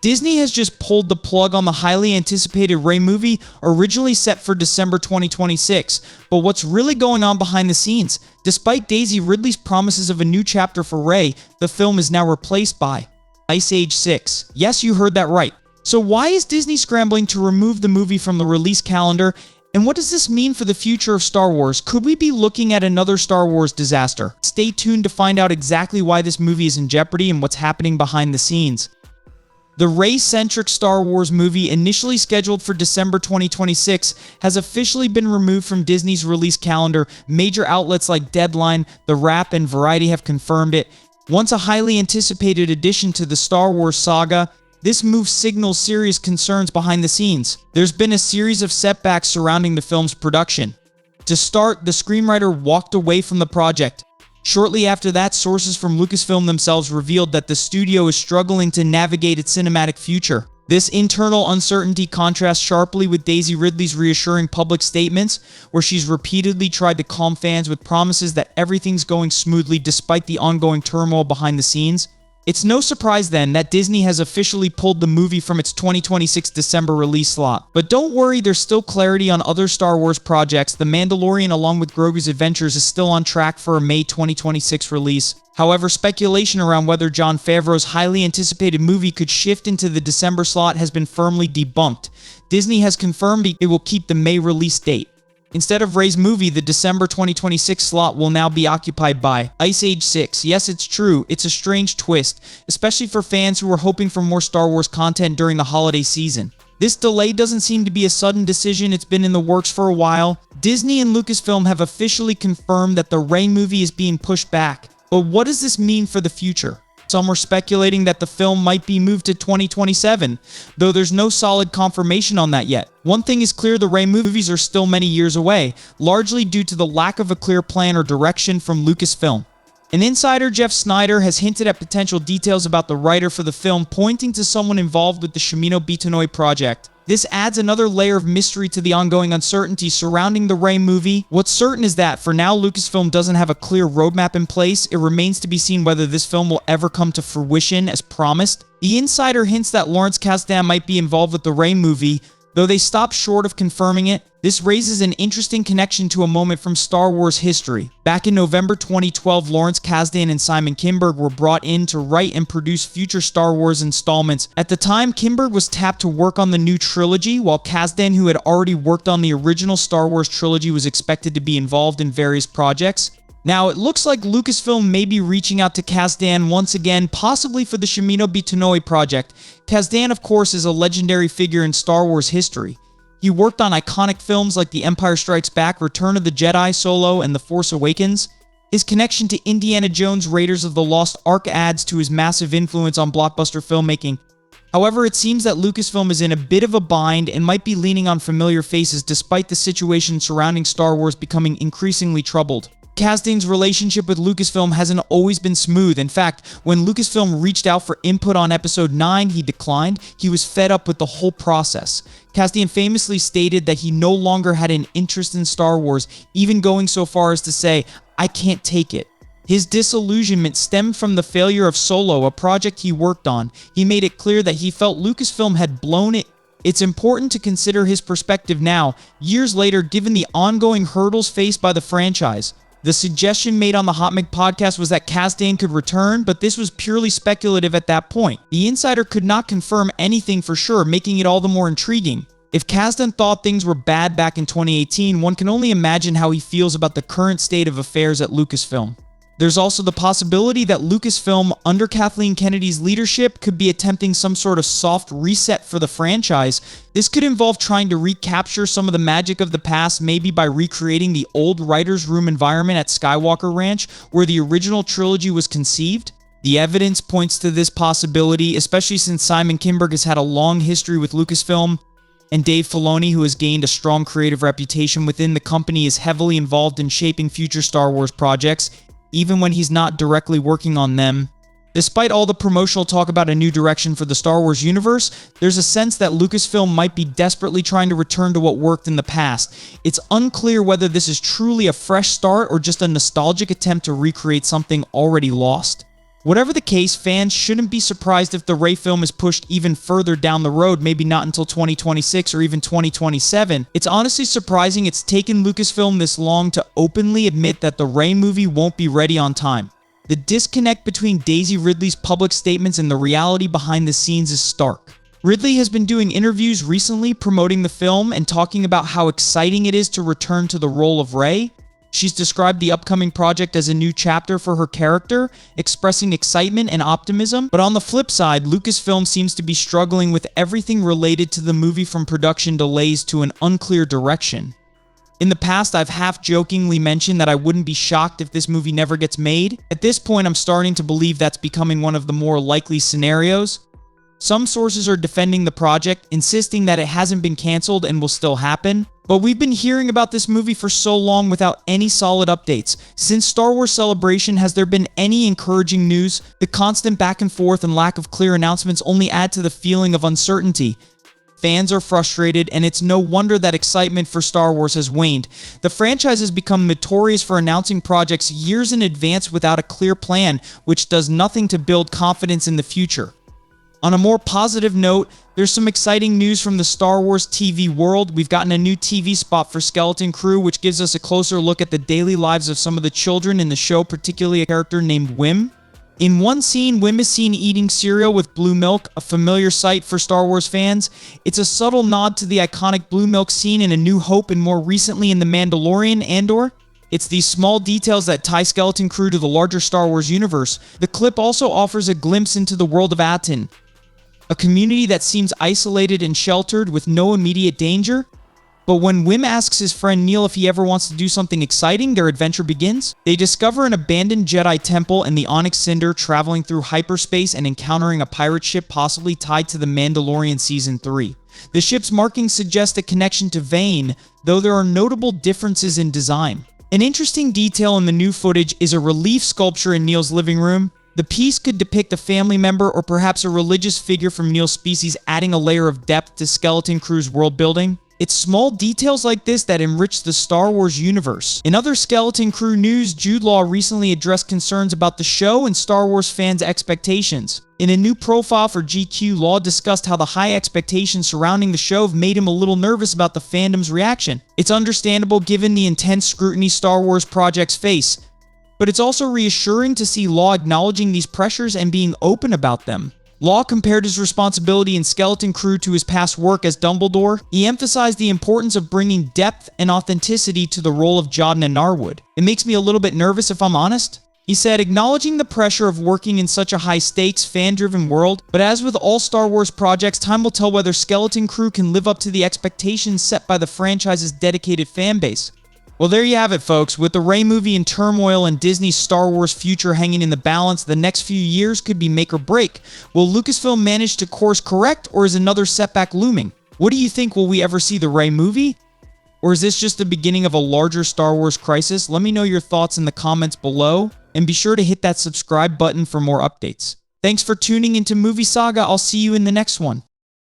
Disney has just pulled the plug on the highly anticipated Rey movie, originally set for December 2026. But what's really going on behind the scenes? Despite Daisy Ridley's promises of a new chapter for Rey, the film is now replaced by Ice Age 6. Yes, you heard that right. So why is Disney scrambling to remove the movie from the release calendar? And what does this mean for the future of Star Wars? Could we be looking at another Star Wars disaster? Stay tuned to find out exactly why this movie is in jeopardy and what's happening behind the scenes. The Rey-centric Star Wars movie, initially scheduled for December 2026, has officially been removed from Disney's release calendar. Major outlets like Deadline, The Wrap, and Variety have confirmed it. Once a highly anticipated addition to the Star Wars saga, this move signals serious concerns behind the scenes. There's been a series of setbacks surrounding the film's production. To start, the screenwriter walked away from the project. Shortly after that, sources from Lucasfilm themselves revealed that the studio is struggling to navigate its cinematic future. This internal uncertainty contrasts sharply with Daisy Ridley's reassuring public statements, where she's repeatedly tried to calm fans with promises that everything's going smoothly despite the ongoing turmoil behind the scenes. It's no surprise then that Disney has officially pulled the movie from its 2026 December release slot. But don't worry, there's still clarity on other Star Wars projects. The Mandalorian, along with Grogu's Adventures, is still on track for a May 2026 release. However, speculation around whether Jon Favreau's highly anticipated movie could shift into the December slot has been firmly debunked. Disney has confirmed it will keep the May release date. Instead of Rey's movie, the December 2026 slot will now be occupied by Ice Age 6. Yes, it's true. It's a strange twist, especially for fans who were hoping for more Star Wars content during the holiday season. This delay doesn't seem to be a sudden decision. It's been in the works for a while. Disney and Lucasfilm have officially confirmed that the Rey movie is being pushed back. But what does this mean for the future? Some were speculating that the film might be moved to 2027, though there's no solid confirmation on that yet. One thing is clear, the Rey movies are still many years away, largely due to the lack of a clear plan or direction from Lucasfilm. An insider, Jeff Snyder, has hinted at potential details about the writer for the film, pointing to someone involved with the Shimino Bitonoi project. This adds another layer of mystery to the ongoing uncertainty surrounding the Rey movie. What's certain is that, for now, Lucasfilm doesn't have a clear roadmap in place. It remains to be seen whether this film will ever come to fruition as promised. The insider hints that Lawrence Kasdan might be involved with the Rey movie, though they stopped short of confirming it. This raises an interesting connection to a moment from Star Wars history. Back in November 2012, Lawrence Kasdan and Simon Kinberg were brought in to write and produce future Star Wars installments. At the time, Kinberg was tapped to work on the new trilogy, while Kasdan, who had already worked on the original Star Wars trilogy, was expected to be involved in various projects. Now, it looks like Lucasfilm may be reaching out to Kasdan once again, possibly for the Shimino Bitonoi project. Kasdan, of course, is a legendary figure in Star Wars history. He worked on iconic films like The Empire Strikes Back, Return of the Jedi, Solo, and The Force Awakens. His connection to Indiana Jones' Raiders of the Lost Ark adds to his massive influence on blockbuster filmmaking. However, it seems that Lucasfilm is in a bit of a bind and might be leaning on familiar faces despite the situation surrounding Star Wars becoming increasingly troubled. Kasdan's relationship with Lucasfilm hasn't always been smooth. In fact, when Lucasfilm reached out for input on Episode 9, he declined. He was fed up with the whole process. Kasdan famously stated that he no longer had an interest in Star Wars, even going so far as to say, "I can't take it." His disillusionment stemmed from the failure of Solo, a project he worked on. He made it clear that he felt Lucasfilm had blown it. It's important to consider his perspective now, years later, given the ongoing hurdles faced by the franchise. The suggestion made on the Hot Mic podcast was that Kasdan could return, but this was purely speculative at that point. The insider could not confirm anything for sure, making it all the more intriguing. If Kasdan thought things were bad back in 2018, one can only imagine how he feels about the current state of affairs at Lucasfilm. There's also the possibility that Lucasfilm, under Kathleen Kennedy's leadership, could be attempting some sort of soft reset for the franchise. This could involve trying to recapture some of the magic of the past, maybe by recreating the old writer's room environment at Skywalker Ranch, where the original trilogy was conceived. The evidence points to this possibility, especially since Simon Kinberg has had a long history with Lucasfilm, and Dave Filoni, who has gained a strong creative reputation within the company, is heavily involved in shaping future Star Wars projects, even when he's not directly working on them. Despite all the promotional talk about a new direction for the Star Wars universe, there's a sense that Lucasfilm might be desperately trying to return to what worked in the past. It's unclear whether this is truly a fresh start or just a nostalgic attempt to recreate something already lost. Whatever the case, fans shouldn't be surprised if the Rey film is pushed even further down the road, maybe not until 2026 or even 2027. It's honestly surprising it's taken Lucasfilm this long to openly admit that the Rey movie won't be ready on time. The disconnect between Daisy Ridley's public statements and the reality behind the scenes is stark. Ridley has been doing interviews recently promoting the film and talking about how exciting it is to return to the role of Rey. She's described the upcoming project as a new chapter for her character, expressing excitement and optimism. But on the flip side, Lucasfilm seems to be struggling with everything related to the movie, from production delays to an unclear direction. In the past, I've half-jokingly mentioned that I wouldn't be shocked if this movie never gets made. At this point, I'm starting to believe that's becoming one of the more likely scenarios. Some sources are defending the project, insisting that it hasn't been canceled and will still happen. But we've been hearing about this movie for so long without any solid updates. Since Star Wars Celebration, has there been any encouraging news? The constant back and forth and lack of clear announcements only add to the feeling of uncertainty. Fans are frustrated, and it's no wonder that excitement for Star Wars has waned. The franchise has become notorious for announcing projects years in advance without a clear plan, which does nothing to build confidence in the future. On a more positive note, there's some exciting news from the Star Wars TV world. We've gotten a new TV spot for Skeleton Crew, which gives us a closer look at the daily lives of some of the children in the show, particularly a character named Wim. In one scene, Wim is seen eating cereal with blue milk, a familiar sight for Star Wars fans. It's a subtle nod to the iconic blue milk scene in A New Hope and more recently in The Mandalorian Andor. It's these small details that tie Skeleton Crew to the larger Star Wars universe. The clip also offers a glimpse into the world of Aten, a community that seems isolated and sheltered with no immediate danger. But when Wim asks his friend Neil if he ever wants to do something exciting, their adventure begins. They discover an abandoned Jedi temple and the Onyx Cinder, traveling through hyperspace and encountering a pirate ship possibly tied to the Mandalorian Season 3. The ship's markings suggest a connection to Vane, though there are notable differences in design. An interesting detail in the new footage is a relief sculpture in Neil's living room. The piece could depict a family member or perhaps a religious figure from Neil's species, adding a layer of depth to Skeleton Crew's world building. It's small details like this that enrich the Star Wars universe. In other Skeleton Crew news, Jude Law recently addressed concerns about the show and Star Wars fans' expectations. In a new profile for GQ, Law discussed how the high expectations surrounding the show have made him a little nervous about the fandom's reaction. It's understandable given the intense scrutiny Star Wars projects face, but it's also reassuring to see Law acknowledging these pressures and being open about them. Law compared his responsibility in Skeleton Crew to his past work as Dumbledore. He emphasized the importance of bringing depth and authenticity to the role of Jodin and Narwood. It makes me a little bit nervous, if I'm honest. He said, acknowledging the pressure of working in such a high-stakes, fan-driven world, but as with all Star Wars projects, time will tell whether Skeleton Crew can live up to the expectations set by the franchise's dedicated fanbase. Well, there you have it, folks. With the Rey movie in turmoil and Disney's Star Wars future hanging in the balance, the next few years could be make or break. Will Lucasfilm manage to course correct, or is another setback looming? What do you think? Will we ever see the Rey movie? Or is this just the beginning of a larger Star Wars crisis? Let me know your thoughts in the comments below, and be sure to hit that subscribe button for more updates. Thanks for tuning into Movie Saga. I'll see you in the next one.